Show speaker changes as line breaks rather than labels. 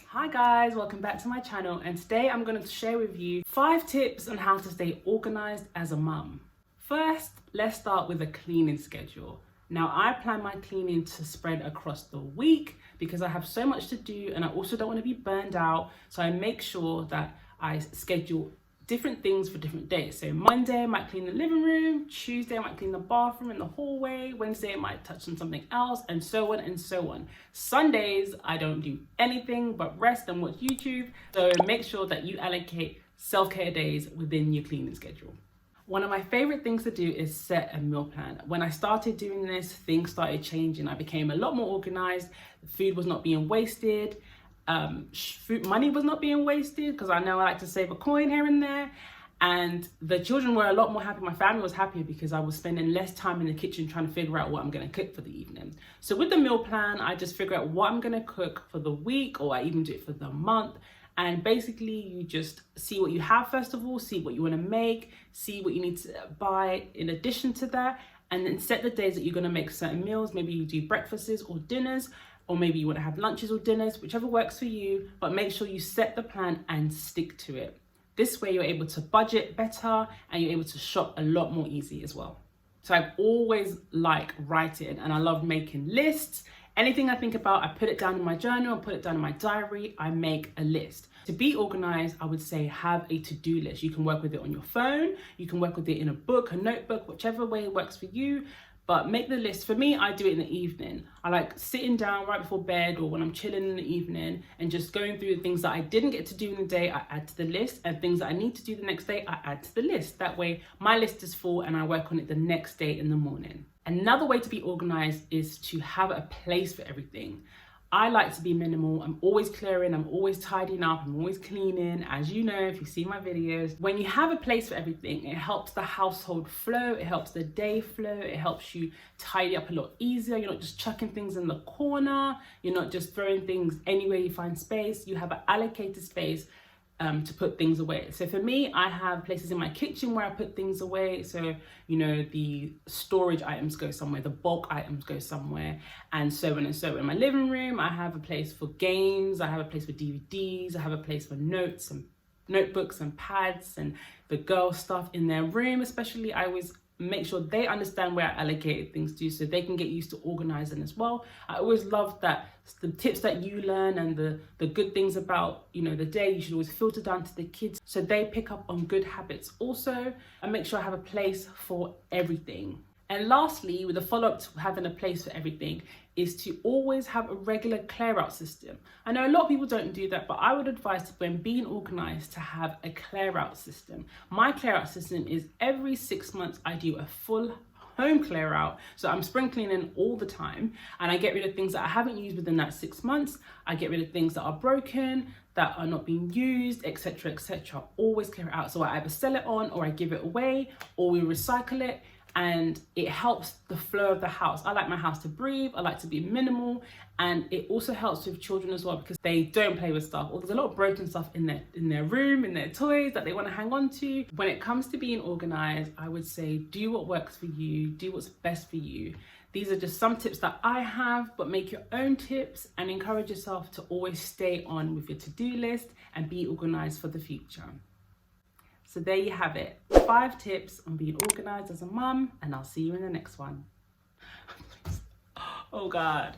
Hi guys, welcome back to my channel, and today I'm going to share with you 5 tips on how to stay organized as a mum. First, let's start with a cleaning schedule. Now, I plan my cleaning to spread across the week because I have so much to do and I also don't want to be burned out, so I make sure that I schedule different things for different days. So Monday I might clean the living room, Tuesday I might clean the bathroom and the hallway, Wednesday I might touch on something else, and so on and so on. Sundays I don't do anything but rest and watch YouTube, so make sure that you allocate self-care days within your cleaning schedule. One of my favorite things to do is set a meal plan. When I started doing this, things started changing. I became a lot more organized. Food was not being wasted. Money was not being wasted because I know I like to save a coin here and there, and the children were a lot more happy. My family was happier because I was spending less time in the kitchen trying to figure out what I'm going to cook for the evening. So with the meal plan, I just figure out what I'm going to cook for the week, or I even do it for the month. And basically you just see what you have first of all, see what you want to make, see what you need to buy in addition to that, and then set the days that you're going to make certain meals. Maybe you do breakfasts or dinners, or maybe you want to have lunches or dinners, whichever works for you, but make sure you set the plan and stick to it. This way you're able to budget better and you're able to shop a lot more easy as well. So I've always liked writing and I love making lists. Anything I think about, I put it down in my journal, I put it down in my diary, I make a list. To be organized, I would say have a to-do list. You can work with it on your phone, you can work with it in a book, a notebook, whichever way works for you. But make the list. For me, I do it in the evening. I like sitting down right before bed or when I'm chilling in the evening and just going through the things that I didn't get to do in the day, I add to the list, and things that I need to do the next day, I add to the list. That way my list is full and I work on it the next day in the morning. Another way to be organized is to have a place for everything. I like to be minimal. I'm always clearing, I'm always tidying up, I'm always cleaning. As you know, if you see my videos, when you have a place for everything, it helps the household flow, it helps the day flow, it helps you tidy up a lot easier. You're not just chucking things in the corner, you're not just throwing things anywhere you find space. You have an allocated space to put things away. So for me, I have places in my kitchen where I put things away. So, you know, the storage items go somewhere, the bulk items go somewhere, and so on and so on. In my living room, I have a place for games, I have a place for DVDs, I have a place for notes and notebooks and pads, and the girls' stuff in their room especially. I always make sure they understand where I allocated things to so they can get used to organizing as well. I always love that the tips that you learn and the good things about, you know, the day, you should always filter down to the kids so they pick up on good habits also. I make sure I have a place for everything. And lastly, with a follow-up to having a place for everything, is to always have a regular clear out system. I know a lot of people don't do that, but I would advise when being organized to have a clear out system. My clear out system is every 6 months I do a full home clear out. So I'm spring cleaning all the time and I get rid of things that I haven't used within that 6 months. I get rid of things that are broken, that are not being used, etc., etc. Always clear it out. So I either sell it on, or I give it away, or we recycle it. And it helps the flow of the house. I like my house to breathe, I like to be minimal, and it also helps with children as well because they don't play with stuff, or there's a lot of broken stuff in their room, in their toys that they want to hang on to. When it comes to being organized, I would say do what works for you, do what's best for you. These are just some tips that I have, but make your own tips and encourage yourself to always stay on with your to-do list and be organized for the future. So there you have it, 5 tips on being organized as a mum, and I'll see you in the next one. Oh God.